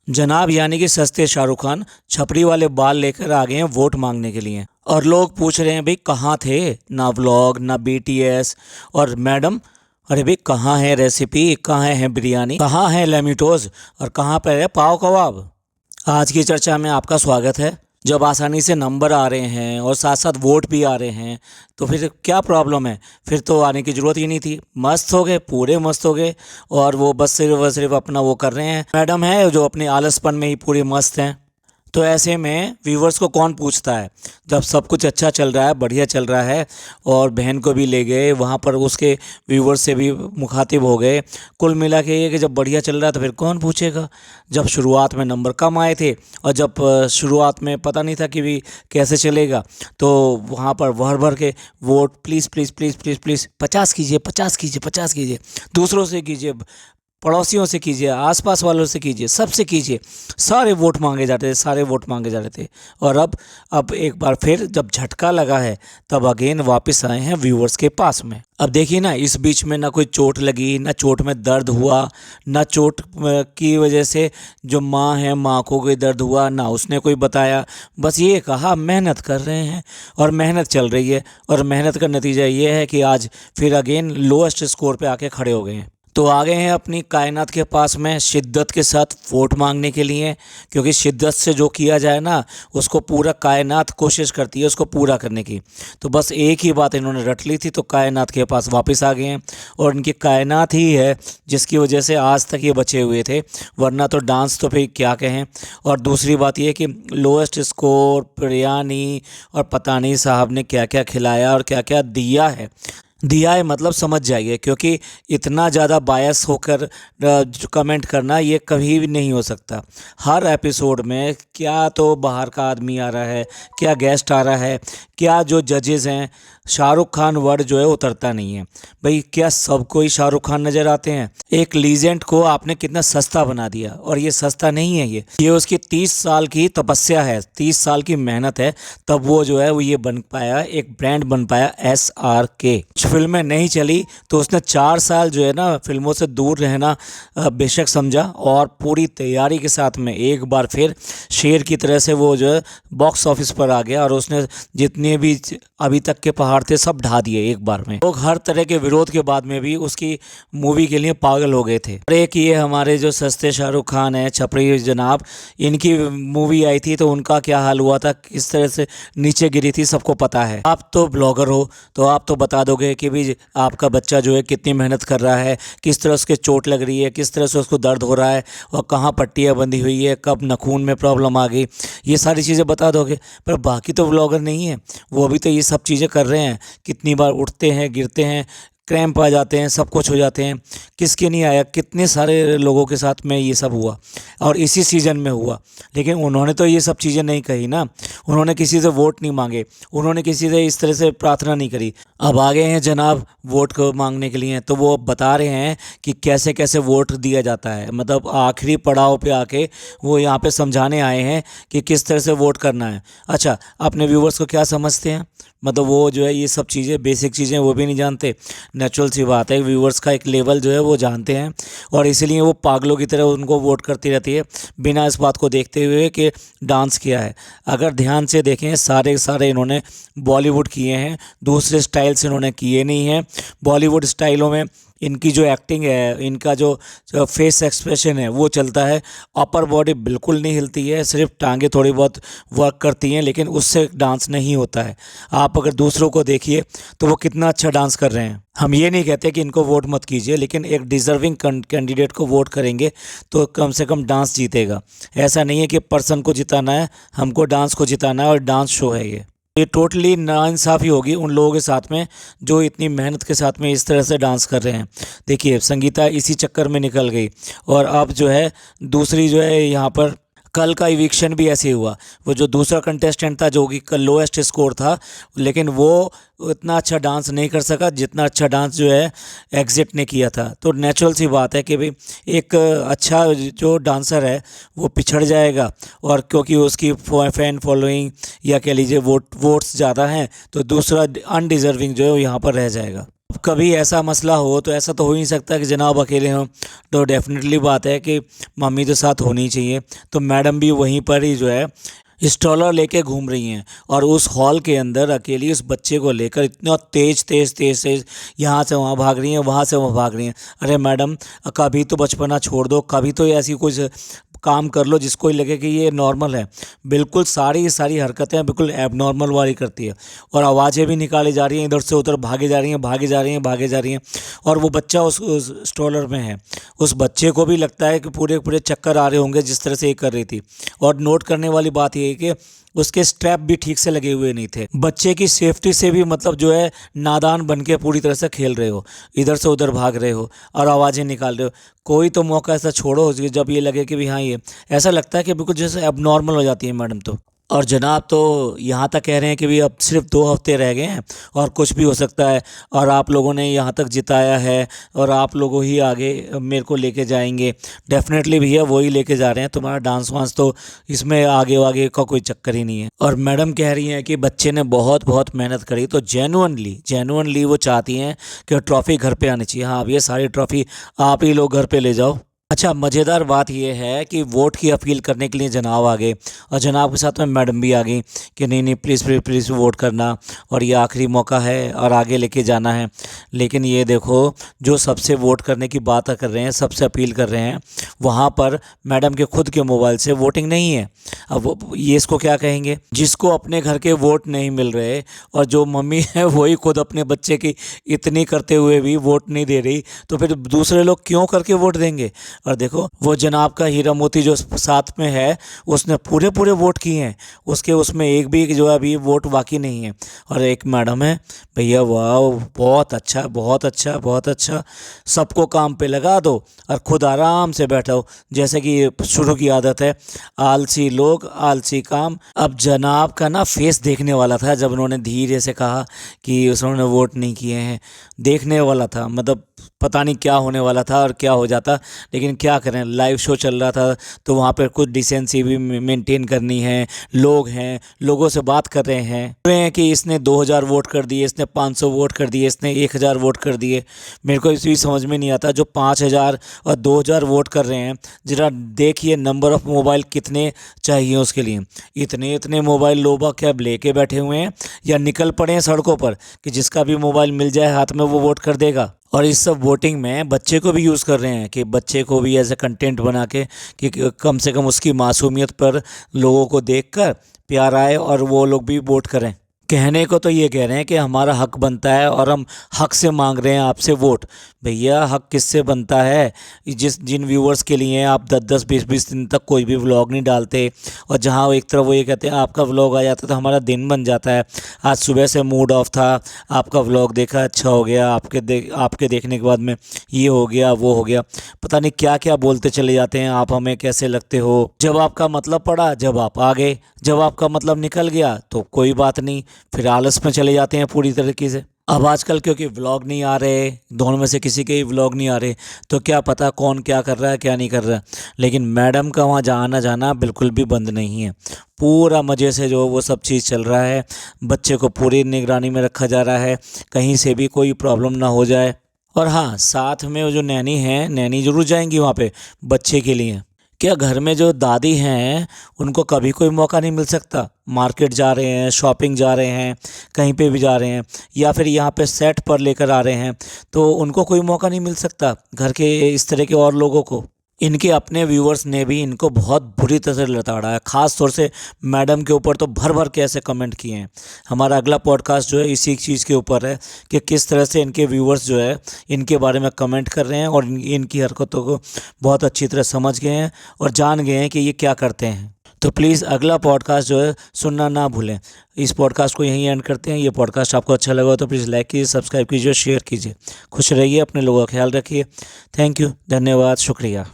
जनाब यानी कि सस्ते शाहरुख खान छपरी वाले बाल लेकर आ गए हैं वोट मांगने के लिए। और लोग पूछ रहे हैं भाई कहाँ थे, ना व्लॉग ना बीटीएस। और मैडम, अरे भाई कहाँ है रेसिपी, कहाँ है बिरयानी, कहाँ है लेमिटोज और कहाँ पर है पाव कबाब। आज की चर्चा में आपका स्वागत है। जब आसानी से नंबर आ रहे हैं और साथ साथ वोट भी आ रहे हैं तो फिर क्या प्रॉब्लम है। फिर तो आने की ज़रूरत ही नहीं थी। मस्त हो गए, पूरे मस्त हो गए। और वो बस सिर्फ अपना वो कर रहे हैं। मैडम है जो अपने आलसपन में ही पूरे मस्त हैं। तो ऐसे में व्यूवर्स को कौन पूछता है जब सब कुछ अच्छा चल रहा है, बढ़िया चल रहा है। और बहन को भी ले गए वहाँ पर, उसके व्यूवर्स से भी मुखातिब हो गए। कुल मिला के ये कि जब बढ़िया चल रहा है तो फिर कौन पूछेगा। जब शुरुआत में नंबर कम आए थे और जब शुरुआत में पता नहीं था कि भी कैसे चलेगा, तो वहाँ पर भर भर के vote please please please please please 50 कीजिए, 50 कीजिए, 50 कीजिए, दूसरों से कीजिए, पड़ोसियों से कीजिए, आसपास वालों से कीजिए, सबसे कीजिए। सारे वोट मांगे जाते थे, सारे वोट मांगे जा रहे थे। और अब एक बार फिर जब झटका लगा है तब अगेन वापस आए हैं व्यूअर्स के पास में। अब देखिए ना, इस बीच में ना कोई चोट लगी, ना चोट में दर्द हुआ, ना चोट की वजह से जो माँ है माँ को कोई दर्द हुआ, ना उसने कोई बताया। बस ये कहा मेहनत कर रहे हैं और मेहनत चल रही है। और मेहनत का नतीजा ये है कि आज फिर अगेन लोएस्ट स्कोर पे आके खड़े हो गए हैं। तो आ गए हैं अपनी कायनात के पास में शिद्दत के साथ वोट मांगने के लिए। क्योंकि शिद्दत से जो किया जाए ना, उसको पूरा कायनात कोशिश करती है उसको पूरा करने की। तो बस एक ही बात इन्होंने रट ली थी, तो कायनात के पास वापस आ गए हैं। और इनकी कायनात ही है जिसकी वजह से आज तक ये बचे हुए थे, वरना तो डांस तो फिर क्या कहें। और दूसरी बात ये कि लोएस्ट स्कोर, बिरयानी और पता नहीं साहब ने क्या क्या खिलाया और क्या क्या दिया है। दिया है मतलब समझ जाइए, क्योंकि इतना ज़्यादा बायस होकर कमेंट करना ये कभी भी नहीं हो सकता। हर एपिसोड में क्या तो बाहर का आदमी आ रहा है, क्या गेस्ट आ रहा है, क्या जो जजेस हैं, शाहरुख खान वर्ड जो है उतरता नहीं है। भाई क्या सबको ही शाहरुख खान नज़र आते हैं? एक लीजेंड को आपने कितना सस्ता बना दिया। और ये सस्ता नहीं है, ये उसकी 30 साल की तपस्या है, 30 साल की मेहनत है, तब वो जो है वो ये बन पाया, एक ब्रांड बन पाया SRK। फिल्में नहीं चली तो उसने 4 साल जो है ना फिल्मों से दूर रहना बेशक समझा, और पूरी तैयारी के साथ में एक बार फिर शेर की तरह से वो जो है बॉक्स ऑफिस पर आ गया। और उसने जितने भी अभी तक के पहाड़ थे सब ढा दिए एक बार में। लोग हर तरह के विरोध के बाद में भी उसकी मूवी के लिए पागल हो गए थे। और एक ये हमारे जो सस्ते शाहरुख खान है छपरी जनाब, इनकी मूवी आई थी तो उनका क्या हाल हुआ था, किस तरह से नीचे गिरी थी, सबको पता है। आप तो ब्लॉगर हो तो आप तो बता दोगे कि भी आपका बच्चा जो है कितनी मेहनत कर रहा है, किस तरह उसके चोट लग रही है, किस तरह से उसको दर्द हो रहा है, और कहाँ पट्टियाँ बंधी हुई है, कब नाखून में प्रॉब्लम आ गई, ये सारी चीज़ें बता दोगे। पर बाकी तो ब्लॉगर नहीं है, वो भी तो ये सब चीज़ें कर रहे हैं। कितनी बार उठते हैं, गिरते हैं, क्रैम्प आ जाते हैं, सब कुछ हो जाते हैं। किसके नहीं आया, कितने सारे लोगों के साथ में ये सब हुआ और इसी सीज़न में हुआ। लेकिन उन्होंने तो ये सब चीज़ें नहीं कही ना, उन्होंने किसी से वोट नहीं मांगे, उन्होंने किसी से इस तरह से प्रार्थना नहीं करी। अब आ गए हैं जनाब वोट को मांगने के लिए, तो वो बता रहे हैं कि कैसे कैसे वोट दिया जाता है। मतलब आखिरी पड़ाव पे आके वो यहाँ पे समझाने आए हैं कि किस तरह से वोट करना है। अच्छा, अपने व्यूवर्स को क्या समझते हैं, मतलब वो जो है ये सब चीज़ें, बेसिक चीज़ें वो भी नहीं जानते। नेचुरल सी बात है, व्यूवर्स का एक लेवल जो है वो जानते हैं, और इसीलिए वो पागलों की तरह उनको वोट करती रहती है बिना इस बात को देखते हुए कि डांस किया है। अगर ध्यान से देखें, सारे सारे इन्होंने बॉलीवुड किए हैं, दूसरे स्टाइल से इन्होंने किए नहीं हैं। बॉलीवुड स्टाइलों में इनकी जो एक्टिंग है, इनका जो फेस एक्सप्रेशन है वो चलता है। अपर बॉडी बिल्कुल नहीं हिलती है, सिर्फ टांगे थोड़ी बहुत वर्क करती हैं, लेकिन उससे डांस नहीं होता है। आप अगर दूसरों को देखिए तो वो कितना अच्छा डांस कर रहे हैं। हम ये नहीं कहते कि इनको वोट मत कीजिए, लेकिन एक डिज़र्विंग कैंडिडेट को वोट करेंगे तो कम से कम डांस जीतेगा। ऐसा नहीं है कि पर्सन को जिताना है, हमको डांस को जिताना है, और डांस शो है ये टोटली नाइंसाफ़ी होगी उन लोगों के साथ में जो इतनी मेहनत के साथ में इस तरह से डांस कर रहे हैं। देखिए संगीता इसी चक्कर में निकल गई, और अब जो है दूसरी जो है यहाँ पर कल का इविक्शन भी ऐसे हुआ। वो जो दूसरा कंटेस्टेंट था जो कि कल लोएस्ट स्कोर था, लेकिन वो उतना अच्छा डांस नहीं कर सका जितना अच्छा डांस जो है एग्जिट ने किया था। तो नेचुरल सी बात है कि भाई एक अच्छा जो डांसर है वो पिछड़ जाएगा, और क्योंकि उसकी फैन फॉलोइंग या कह लीजिए वोट्स ज़्यादा हैं, तो दूसरा अनडिज़र्विंग जो है वो यहाँ पर रह जाएगा। अब कभी ऐसा मसला हो तो ऐसा तो हो ही नहीं सकता कि जनाब अकेले हों, तो डेफिनेटली बात है कि मम्मी तो साथ होनी चाहिए। तो मैडम भी वहीं पर ही जो है स्ट्रॉलर लेके घूम रही हैं और उस हॉल के अंदर अकेली उस बच्चे को लेकर इतना तेज तेज तेज तेज यहाँ से वहाँ भाग रही हैं, वहाँ से वहाँ भाग रही हैं। अरे मैडम, कभी तो बचपना छोड़ दो, कभी तो ऐसी कुछ काम कर लो जिसको ही लगे कि ये नॉर्मल है। बिल्कुल सारी की सारी हरकतें बिल्कुल एबनॉर्मल वाली करती है और आवाज़ें भी निकाली जा रही हैं, इधर से उधर भागे जा रही हैं, भागे जा रही हैं, भागे जा रही हैं। और वो बच्चा उस स्ट्रॉलर में है। उस बच्चे को भी लगता है कि पूरे पूरे चक्कर आ रहे होंगे जिस तरह से ये कर रही थी। और नोट करने वाली बात ये है कि उसके स्ट्रैप भी ठीक से लगे हुए नहीं थे। बच्चे की सेफ्टी से भी मतलब जो है नादान बन के पूरी तरह से खेल रहे हो, इधर से उधर भाग रहे हो और आवाज़ें निकाल रहे हो। कोई तो मौका ऐसा छोड़ो जब ये लगे कि भी हाँ, ये ऐसा लगता है कि बिल्कुल जैसे अब नॉर्मल हो जाती है मैडम तो। और जनाब तो यहाँ तक कह रहे हैं कि भी अब सिर्फ 2 हफ्ते रह गए हैं और कुछ भी हो सकता है, और आप लोगों ने यहाँ तक जिताया है और आप लोगों ही आगे मेरे को लेके जाएंगे। डेफिनेटली भैया वही लेके जा रहे हैं, तुम्हारा डांस वांस तो इसमें आगे आगे का कोई चक्कर ही नहीं है। और मैडम कह रही हैं कि बच्चे ने बहुत बहुत मेहनत करी, तो जेनुअनली वो चाहती हैं कि ट्रॉफ़ी घर पे आनी चाहिए। हाँ, अब ये सारी ट्रॉफ़ी आप ही लोग घर पे ले जाओ। अच्छा, मज़ेदार बात यह है कि वोट की अपील करने के लिए जनाब आ गए और जनाब के साथ में मैडम भी आ गई कि नहीं नहीं, प्लीज़ प्लीज़ प्लीज़ वोट करना और ये आखिरी मौका है और आगे लेके जाना है। लेकिन ये देखो, जो सबसे वोट करने की बात कर रहे हैं, सबसे अपील कर रहे हैं, वहाँ पर मैडम के खुद के मोबाइल से वोटिंग नहीं है। अब ये इसको क्या कहेंगे, जिसको अपने घर के वोट नहीं मिल रहे और जो मम्मी है वही खुद अपने बच्चे की इतनी करते हुए भी वोट नहीं दे रही, तो फिर दूसरे लोग क्यों करके वोट देंगे। और देखो, वो जनाब का हीरा मोती जो साथ में है उसने पूरे पूरे वोट किए हैं, उसके उसमें एक भी जो है अभी वोट बाकी नहीं है। और एक मैडम है, भैया वाह, बहुत अच्छा बहुत अच्छा बहुत अच्छा। सबको काम पे लगा दो और खुद आराम से बैठो, जैसे कि शुरू की आदत है, आलसी लोग आलसी काम। अब जनाब का ना फेस देखने वाला था जब उन्होंने धीरे से कहा कि उन्होंने वोट नहीं किए हैं, देखने वाला था। मतलब पता नहीं क्या होने वाला था और क्या हो जाता, लेकिन क्या करें, लाइव शो चल रहा था तो वहाँ पर कुछ डिसेंसी भी मेंटेन करनी है। लोग हैं, लोगों से बात कर रहे हैं कि इसने 2000 वोट कर दिए, इसने 500 वोट कर दिए, इसने 1000 वोट कर दिए। मेरे को इस भी समझ में नहीं आता, जो 5000 और 2000 वोट कर रहे हैं, ज़रा देखिए नंबर ऑफ़ मोबाइल कितने चाहिए उसके लिए। इतने इतने मोबाइल लोग क्या लेके बैठे हुए हैं या निकल पड़े हैं सड़कों पर कि जिसका भी मोबाइल मिल जाए हाथ में वो वोट कर देगा। और इस सब वोटिंग में बच्चे को भी यूज़ कर रहे हैं कि बच्चे को भी एज ए कंटेंट बना के कि कम से कम उसकी मासूमियत पर लोगों को देखकर प्यार आए और वो लोग भी वोट करें। कहने को तो ये कह रहे हैं कि हमारा हक बनता है और हम हक से मांग रहे हैं आपसे वोट। भैया हक किससे बनता है, जिन व्यूअर्स के लिए आप 10-10 20-20 दिन तक कोई भी व्लॉग नहीं डालते और जहां एक तरफ वो ये कहते हैं आपका व्लॉग आ जाता है तो हमारा दिन बन जाता है। आज सुबह से मूड ऑफ था, आपका व्लॉग देखा, अच्छा हो गया, आपके देखने के बाद में ये हो गया वो हो गया, पता नहीं क्या क्या बोलते चले जाते हैं, आप हमें कैसे लगते हो। जब आपका मतलब पड़ा, जब आप आ गए, जब आपका मतलब निकल गया तो कोई बात नहीं, फिर आलस में चले जाते हैं पूरी तरीके से। अब आजकल क्योंकि व्लॉग नहीं आ रहे, दोनों में से किसी के ही व्लॉग नहीं आ रहे, तो क्या पता कौन क्या कर रहा है क्या नहीं कर रहा है। लेकिन मैडम का वहाँ आना जाना बिल्कुल भी बंद नहीं है, पूरा मज़े से जो वो सब चीज़ चल रहा है। बच्चे को पूरी निगरानी में रखा जा रहा है, कहीं से भी कोई प्रॉब्लम ना हो जाए। और हाँ, साथ में वो जो नैनी हैं, नैनी ज़रूर जाएंगी वहाँ पे बच्चे के लिए। क्या घर में जो दादी हैं उनको कभी कोई मौका नहीं मिल सकता, मार्केट जा रहे हैं, शॉपिंग जा रहे हैं, कहीं पे भी जा रहे हैं या फिर यहाँ पे सेट पर लेकर आ रहे हैं, तो उनको कोई मौका नहीं मिल सकता घर के इस तरह के और लोगों को। इनके अपने व्यूअर्स ने भी इनको बहुत बुरी तरह से लताड़ा है, ख़ास तौर से मैडम के ऊपर तो भर भर के ऐसे कमेंट किए हैं। हमारा अगला पॉडकास्ट जो है इसी चीज़ के ऊपर है कि किस तरह से इनके व्यूअर्स जो है इनके बारे में कमेंट कर रहे हैं और इनकी हरकतों को बहुत अच्छी तरह समझ गए हैं और जान गए हैं कि ये क्या करते हैं। तो प्लीज़ अगला पॉडकास्ट जो है सुनना ना भूलें। इस पॉडकास्ट को यहीं एंड करते हैं। ये पॉडकास्ट आपको अच्छा लगा तो प्लीज़ लाइक कीजिए, सब्सक्राइब कीजिए, शेयर कीजिए। खुश रहिए, अपने लोगों का ख्याल रखिए। थैंक यू, धन्यवाद, शुक्रिया।